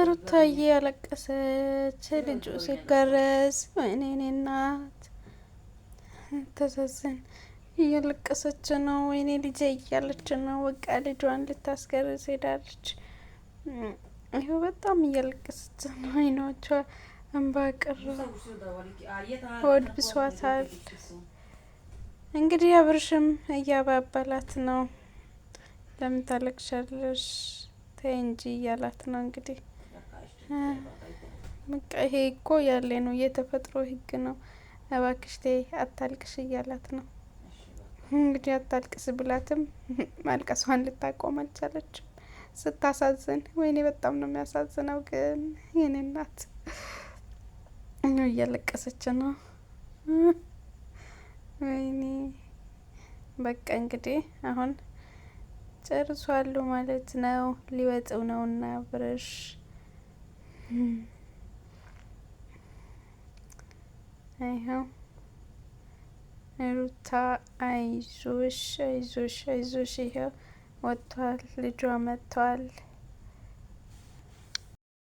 ሩታዬ ያለቀሰች ልጁ ሲገረዝ፣ ወይኔ እኔ እናት ተዛዘን እያለቀሰች ነው። ወይኔ ልጄ እያለች ነው። በቃ ልጇን ልታስገርዝ ሄዳለች። ይኸው በጣም እያለቀሰች ነው። አይኖቿ እንባ ቀረ፣ ሆድ ብሷታል። እንግዲህ አብርሽም እያባበላት ነው። ለምን ታለቅሻለሽ? ተይ እንጂ እያላት ነው። እንግዲህ በቃ ይሄ እኮ ያለ ነው፣ የተፈጥሮ ህግ ነው። እባክሽ ተይ አታልቅሽ እያላት ነው። እንግዲህ አታልቅስ ብላትም ማልቀሷን ልታቆም አልቻለችም። ስታሳዝን፣ ወይኔ በጣም ነው የሚያሳዝነው። ግን የኔ እናት እያለቀሰች ነው። ወይኔ በቃ እንግዲህ አሁን ጨርሷሉ ማለት ነው። ሊወጡ ነውና አብርሽ ይኸው ሩታ አይዞሽ አይዞሽ አይዞሽ፣ ይኸው ወጥቷል፣ ልጇ መጥቷል።